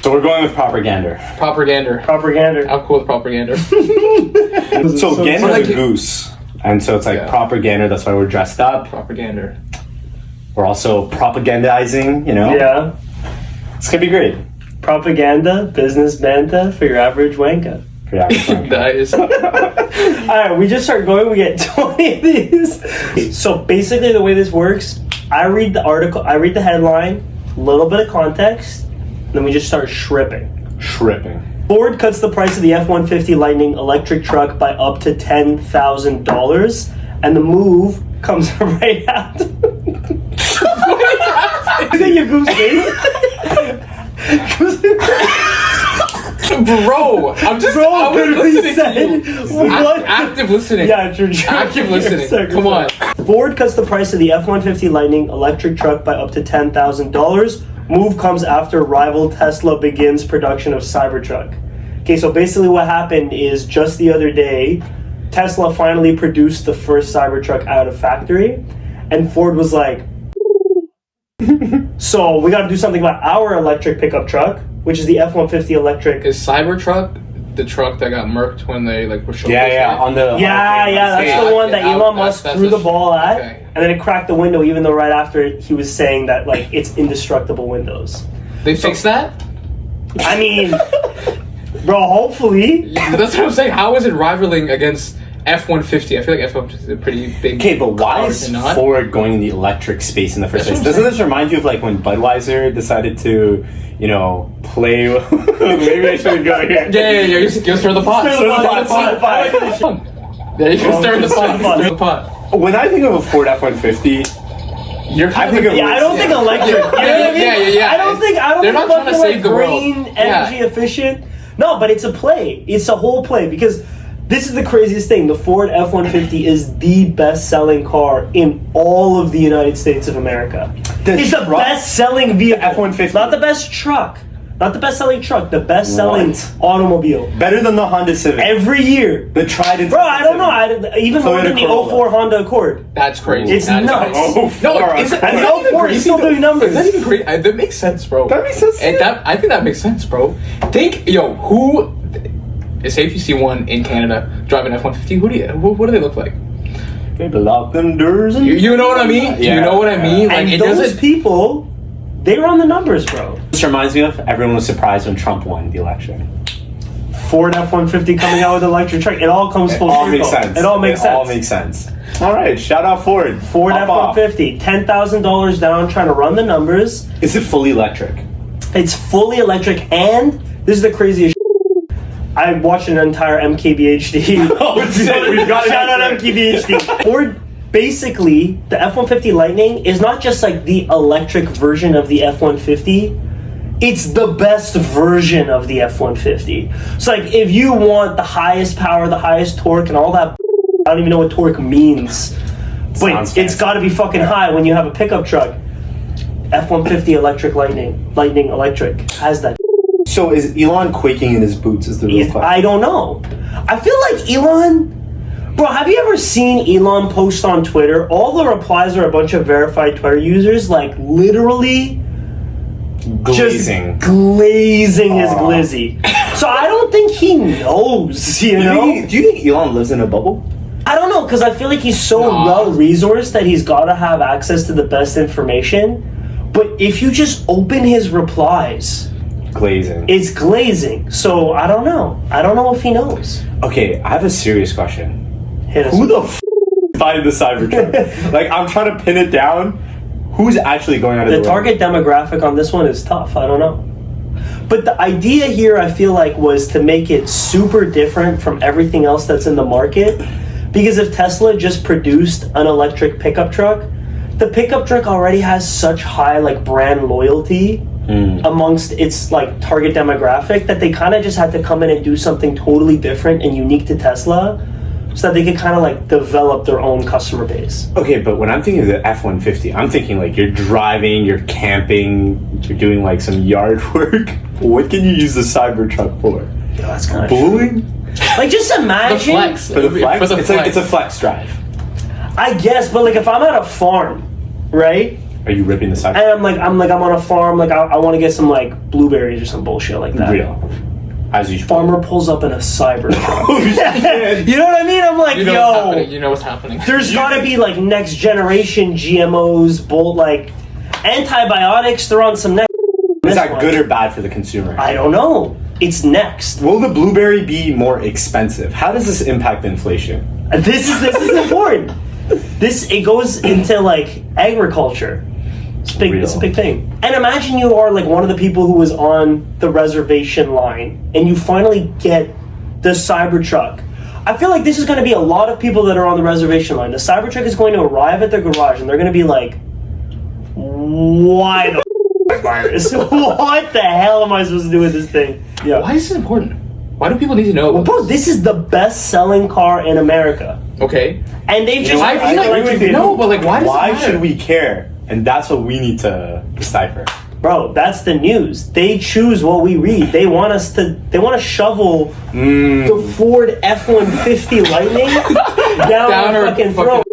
So we're going with propaganda. Propaganda. I'm cool with propaganda. So gander like is a goose. And so it's like propaganda, that's why we're dressed up. Propaganda. We're also propagandizing, you know? Yeah. It's gonna be great. Propaganda, business banta for your average wanka. Nice. Alright, we just start going, we get 20 of these. So basically the way this works, I read the article, I read the headline, a little bit of context, then we just start shripping. Ford cuts the price of the F-150 Lightning electric truck by up to $10,000, and the move comes right after. Look at your goose Bro, I was listening to you. Active listening. Yeah, true. Active listening. Come on. Ford cuts the price of the F-150 Lightning electric truck by up to $10,000. Move comes after rival Tesla begins production of Cybertruck. Okay, so basically what happened is just the other day, Tesla finally produced the first Cybertruck out of factory, and Ford was like, so we got to do something about our electric pickup truck, which is the F-150 electric. Is Cybertruck the truck that got murked when they like were showing? On the That's the one that Elon Musk threw the ball at, okay. and then it cracked the window. Even though right after he was saying that like it's indestructible windows. They fixed that? I mean, bro, hopefully. That's what I'm saying. How is it rivaling against F-150? I feel like F-150 is a pretty big. Okay, but why is not? Ford going in the electric space in the first That's place? Doesn't this remind you of like when Budweiser decided to, you know, play? Maybe I shouldn't go here. Yeah. You stir the pot. Stir the pot. Yeah, you can stir the pot. Stir the pot. When I think of a Ford F-150, I think of I don't think electric. You know what I mean? Yeah. I don't think They're not trying to fucking, save the world. green, energy efficient. No, but it's a play. It's a whole play because this is the craziest thing. The Ford F-150 is the best-selling car in all of the United States of America. It's the best-selling vehicle. F-150. Not the best truck. Not the best-selling truck. The best-selling automobile. Better than the Honda Civic. Every year. The tried and Bro, I don't know. Even more than the 04 Honda Accord. That's crazy. It's nuts. No, And the 04 is still doing numbers. Is that even crazy? That makes sense, bro. That makes sense. And I think that makes sense, bro. Who... Say if you see one in Canada driving F-150, what do they look like? Maybe lock them doors and... You know what I mean? Yeah. You know what I mean? And Like, those people, they run the numbers, bro. This reminds me of everyone was surprised when Trump won the election. Ford F-150 coming out with an electric truck. It all comes full circle. Makes sense. It all makes sense. All makes sense. All right, shout out Ford. Ford F-150, $10,000 down, trying to run the numbers. Is it fully electric? It's fully electric, and this is the craziest shit. I watched an entire MKBHD. Oh, shit, we've got Shout out MKBHD. Ford, basically, the F-150 Lightning is not just like the electric version of the F-150. It's the best version of the F-150. So like, if you want the highest power, the highest torque, and all that, I don't even know what torque means. But it's got to be fucking high when you have a pickup truck. F-150 electric Lightning electric has that. So is Elon quaking in his boots is the real question. I don't know. I feel like Elon... Bro, have you ever seen Elon post on Twitter? All the replies are a bunch of verified Twitter users, like, literally... Glazing. Just glazing his glizzy. So I don't think he knows, you know? Do you think Elon lives in a bubble? I don't know, because I feel like he's so well-resourced that he's got to have access to the best information. But if you just open his replies... Glazing. It's glazing. So I don't know. I don't know if he knows. Okay, I have a serious question. Hit us. Who the buying the Cybertruck? Like, I'm trying to pin it down. Who's actually going out of The target demographic on this one is tough. I don't know. But the idea here, I feel like, was to make it super different from everything else that's in the market. Because if Tesla just produced an electric pickup truck, the pickup truck already has such high like brand loyalty amongst its like target demographic that they kind of just had to come in and do something totally different and unique to Tesla so that they could kind of like develop their own customer base. Okay, but when I'm thinking of the F-150, I'm thinking like you're driving, you're camping, you're doing like some yard work. What can you use the Cybertruck for? Yeah, that's kind of Bowling? like just imagine The flex. For the flex? For the It's flex. like it's a flex drive. I guess, but like if I'm at a farm, right? Are you ripping the side? And I'm on a farm, like I want to get some like blueberries or some bullshit like that. Real. As you should. Farmer pulls up in a cyber truck. Oh, shit. You know what I mean? I'm like, You know what's happening. You know what's happening. there's gotta be like next generation GMOs, like antibiotics. They're on some next. Is that good or bad for the consumer? I don't know. It's next. Will the blueberry be more expensive? How does this impact inflation? This is important. It goes into like agriculture. It's big. It's a big thing. And imagine you are like one of the people who was on the reservation line, and you finally get the Cybertruck. I feel like this is going to be a lot of people that are on the reservation line. The Cybertruck is going to arrive at their garage, and they're going to be like, "Why the f- virus? What the hell am I supposed to do with this thing?" Yeah. Why is this important? Why do people need to know? Well, bro, this is the best-selling car in America, Okay. and they've just I feel like no, but like, why does Why it matter? should we care? And that's what we need to decipher. Bro, that's the news. They choose what we read. They want to shovel the Ford F-150 Lightning down our fucking throat.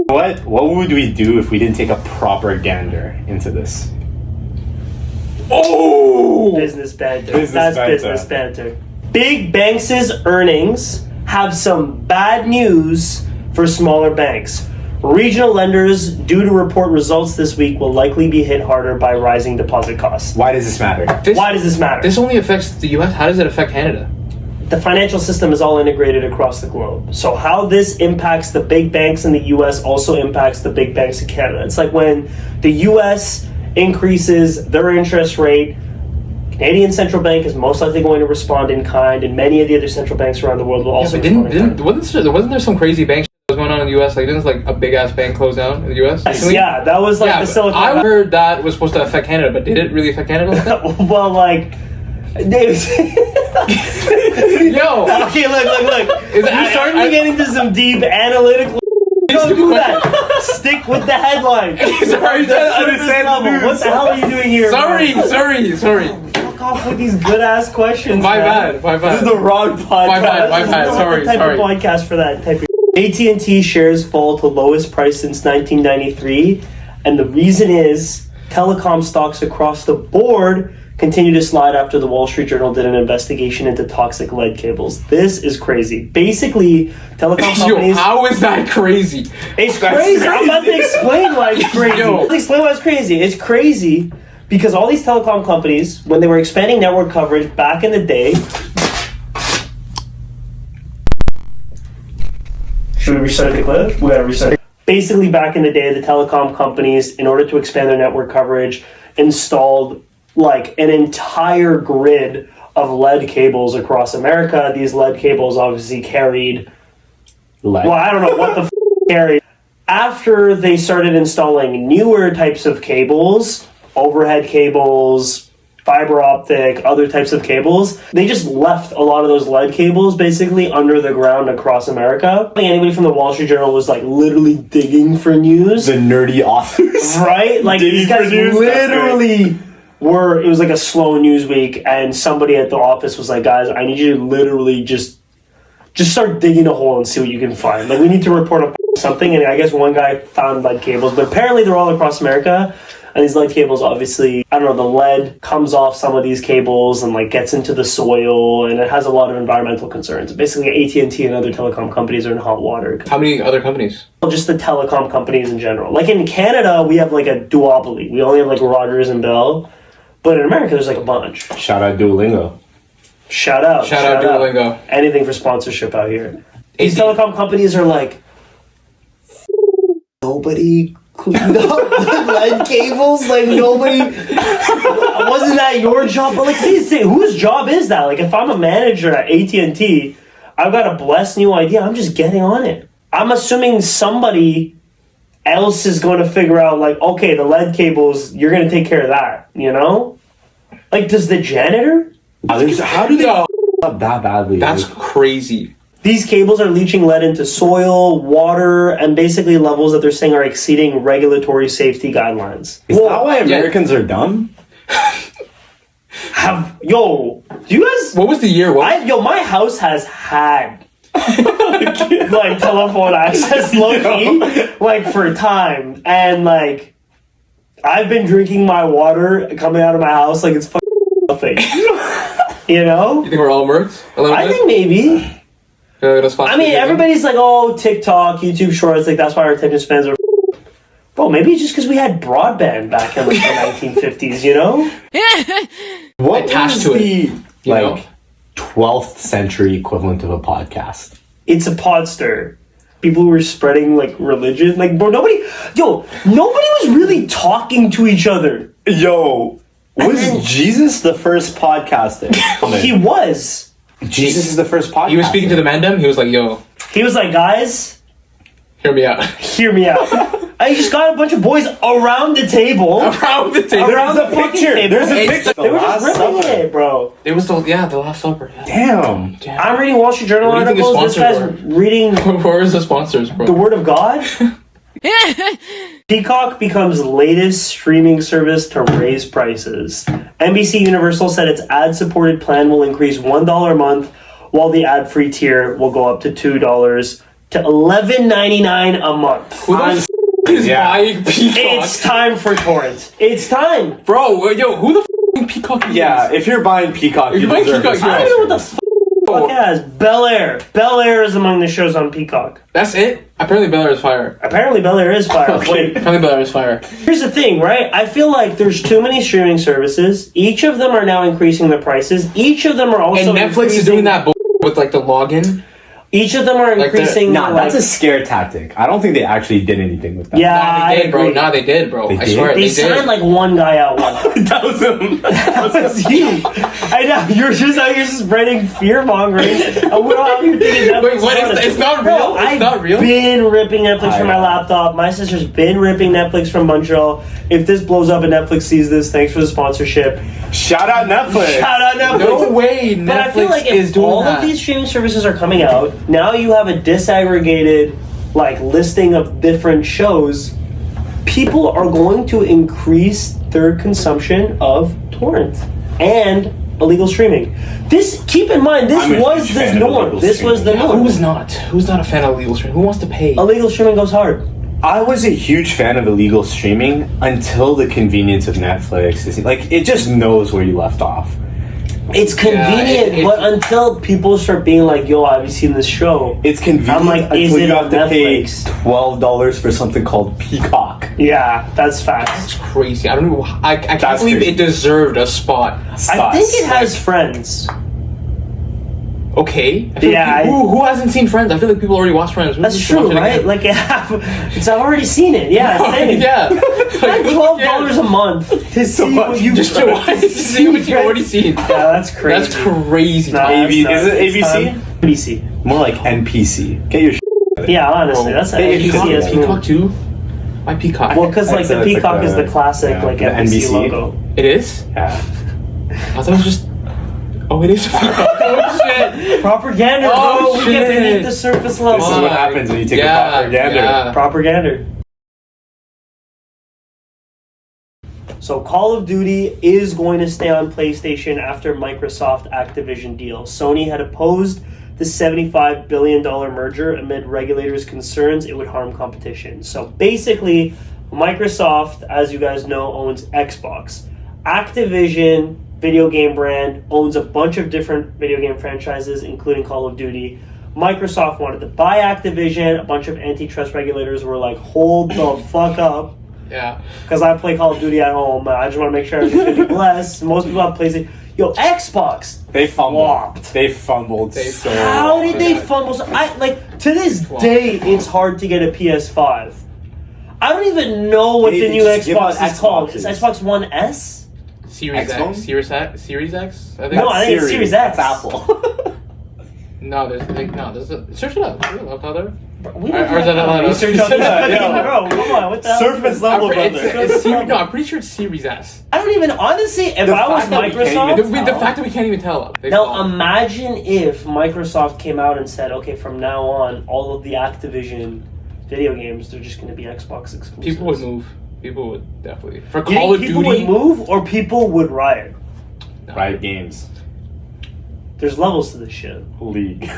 What would we do if we didn't take a proper gander into this? Oh! Business banter. Business That's banter. business banter. Big Banks' earnings have some bad news for smaller banks. Regional lenders, due to report results this week, will likely be hit harder by rising deposit costs. Why does this matter? Why does this matter? This only affects the U.S. How does it affect Canada? The financial system is all integrated across the globe. So how this impacts the big banks in the US also impacts the big banks in Canada. It's like when the US increases their interest rate, Canadian Central Bank is most likely going to respond in kind, and many of the other central banks around the world will also respond in kind. Wasn't there some crazy bank that was going on in the U.S.? Like, didn't like a big ass bank close down in the U.S.? recently? Yeah, that was like Yeah, the but Silicon I Valley. heard that was supposed to affect Canada, but did it really affect Canada? Like that? Well, like, Yo, okay, look. Is it- You're starting to get into some deep analytical. Don't do that. Stick with the headline. sorry, Understand What the hell are you doing here? sorry. Fuck off with these good ass questions. My man. bad. This is the wrong podcast. My bad. This is not Sorry, the type sorry. of podcast for that type of. AT&T shares fall to lowest price since 1993, and the reason is telecom stocks across the board continue to slide after the Wall Street Journal did an investigation into toxic lead cables. This is crazy. Basically, telecom Yo, companies. how is that crazy? It's crazy. I'm about to explain why it's crazy. Yo. Let's explain why it's crazy. It's crazy because all these telecom companies, when they were expanding network coverage back in the day. Should we restart the clip? We gotta restart it. Basically, back in the day, the telecom companies, in order to expand their network coverage, installed like an entire grid of lead cables across America. These lead cables obviously carried. Well, I don't know what the carried. After they started installing newer types of cables, overhead cables, fiber optic, other types of cables, they just left a lot of those lead cables basically under the ground across America. Anybody from the Wall Street Journal was like literally digging for news. The nerdy authors. Right? Like Digging these guys for news? That's literally were, it was like a slow news week, and somebody at the office was like, guys, I need you to literally just start digging a hole and see what you can find. Like, we need to report on something, and I guess one guy found lead cables, but apparently they're all across America. And these lead cables, obviously, I don't know, the lead comes off some of these cables and like gets into the soil, and it has a lot of environmental concerns. Basically, AT&T and other telecom companies are in hot water. How many other companies? Just the telecom companies in general. Like in Canada, we have like a duopoly. We only have like Rogers and Bell, but in America, there's like a bunch. Shout out Duolingo. Shout out Duolingo. Anything for sponsorship out here. These AT. telecom companies are like, nobody cleaned up the lead cables. Like nobody. Wasn't that your job? But like, see, whose job is that? Like, if I'm a manager at AT&T, I've got a blessed new idea. I'm just getting on it. I'm assuming somebody else is going to figure out, like, okay, the lead cables, you're going to take care of that, you know? Like, does the janitor? How do they No. up that badly? That's crazy. These cables are leaching lead into soil, water, and basically levels that they're saying are exceeding regulatory safety guidelines. Is that why Americans are dumb? Do you guys? What was the year? My house has had like telephone access, low key, like for time, and like I've been drinking my water coming out of my house like it's fucking nothing. You know? You think we're all mercs? A little I bit? think maybe. I mean, everybody's like, oh, TikTok, YouTube Shorts, like that's why our attention spans are. Bro, maybe it's just because we had broadband back in like, the 1950s, you know? What Attached was to it, the you know? 12th century equivalent of a podcast? It's a podster. People who were spreading like religion. Like, bro, nobody was really talking to each other. Yo, was Jesus the first podcaster? He was. Jesus is the first podcaster. He was speaking to the Mandem. He was like, yo, He was like, guys, hear me out. hear me out. I just got a bunch of boys around the table. Around the table. Around There's the a fucking picture. table. There's a It's picture. They were Last just ripping Supper. it, bro. It was the Last Supper. Yeah. Damn. I'm reading Wall Street Journal What do you think the articles. This sponsors guy's reading Where is the sponsors, bro? the Word of God. Peacock becomes latest streaming service to raise prices. NBC Universal said its ad-supported plan will increase $1 a month, while the ad-free tier will go up to $2 to $11.99 a month. Who the f*** is Yeah. buying Peacock? It's time for torrent. It's time. Bro, yo, who the f*** Peacock is? Yeah, if you're buying Peacock, If you you're buying deserve Peacock, this. you're I don't know what the f*** has. Bel Air. Bel Air is among the shows on Peacock. That's it? Apparently Bel Air is fire. Apparently Bel Air is fire. Wait, Apparently Bel Air is fire. here's the thing, right? I feel like there's too many streaming services. Each of them are now increasing their prices. Each of them are also And Netflix is doing that with like the login. Each of them are Like the- increasing. Nah, like, that's a scare tactic. I don't think they actually did anything with that. yeah, Nah, they I did, bro. agree. Nah, they did, bro. They I did? swear, They they signed did. like one guy out one. That was him. That was you. I know you're just out here spreading fear mongering, and we're all out here thinking Netflix. Wait, what? is It's not Bro, real? It's I've not real? been ripping Netflix from my know. laptop. My sister's been ripping Netflix from Montreal. If this blows up and Netflix sees this, thanks for the sponsorship. Shout out Netflix. Shout out Netflix. No way Netflix But I feel like is if doing all that. of these streaming services are coming out, now you have a disaggregated like listing of different shows. People are going to increase their consumption of torrent and illegal streaming. This, keep in mind, this I'm a was huge the fan of norm. illegal This was the streaming. norm. Who's not? Who's not a fan of legal streaming? Who wants to pay? Illegal streaming goes hard. I was a huge fan of illegal streaming until the convenience of Netflix. Like, it just knows where you left off. It's convenient, it- but until people start being like, "Yo, have you seen this show?" It's convenient I'm like, is until it you on have to pay Netflix? $12 for something called Peacock. Yeah, that's facts. It's crazy. I don't know. I can't That's believe crazy. it deserved a spot. I think it has Friends. Okay. I feel Yeah, like who hasn't seen Friends? I feel like people already watched Friends. Who's That's just true, watching it right? again? Like, I've already seen it. Yeah, same. yeah. Spend $12 a month to see much. what you Just to watch, to see what you've already seen. Yeah, that's crazy. That's crazy. Nah, Tom. AB that's is it nuts. ABC? It's ABC. More like NPC. Get your Yeah, honestly, that's an Hey, Peacock, NBC. Peacock too. Why Peacock? Well, because like It's the a- it's peacock like is a- the classic yeah, like the NBC, NBC. logo. It is. Yeah. I thought it was just. Oh, it is a Peacock. Oh shit. Propaganda, Oh, bro. We get shit. beneath the surface This level. is what happens when you take a propaganda. Yeah. Propaganda. So Call of Duty is going to stay on PlayStation after Microsoft Activision deal. Sony had opposed the $75 billion merger amid regulators' concerns it would harm competition. So basically, Microsoft, as you guys know, owns Xbox. Activision, video game brand, owns a bunch of different video game franchises, including Call of Duty. Microsoft wanted to buy Activision. A bunch of antitrust regulators were like, hold the fuck up. Yeah. Because I play Call of Duty at home. I just want to make sure everything's going to be blessed. Most people have PlayStation. Yo, Xbox. They fumbled. Flopped. They fumbled They so How did they Yeah. fumble? So to this Flopped. day, it's hard to get a PS5. I don't even know what They the new just give Xbox out is called. Is Xboxes. Xbox One S? Series Xbox? X. Series X. I think. No, I think it's Series X. That's Apple. No, there's a search it up. Search it up, Tyler. We Or is that not research on this? Yeah. Bro, come on, what the hell? Surface level, brother. I'm pretty sure it's Series S. I don't even, honestly, if The I was fact that we can't Microsoft... even The fact that we can't even tell. They Now flopped. imagine if Microsoft came out and said, okay, from now on, all of the Activision video games, they're just going to be Xbox exclusives. People would move. People would definitely. For You Call of think people Duty. would move or people would riot? Riot Games. There's levels to this shit. League.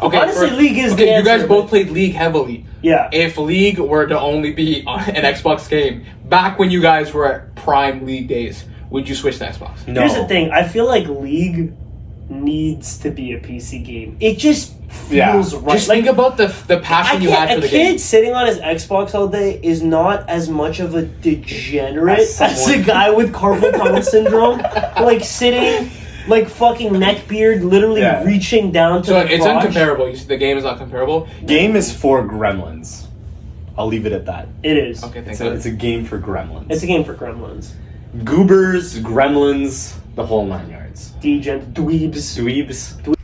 Okay, Honestly, League is the okay. You guys answer, both but- played League heavily. Yeah. If League were to only be on an Xbox game, back when you guys were at prime League days, would you switch to Xbox? No. Here's the thing. I feel like League needs to be a PC game. It just feels Yeah. right. Just think about the passion you had for a the kid game. sitting on his Xbox all day is not as much of a degenerate As as someone- a guy with carpal tunnel syndrome, like sitting, like fucking neckbeard, literally Yeah. reaching down to So the it's crotch. uncomparable. The game is not comparable. Game is for gremlins. I'll leave it at that. It is. Okay, thank It's God. a game for gremlins. It's a game for gremlins. Goobers, gremlins, the whole 9 yards. Degen, dweebs. Dweebs.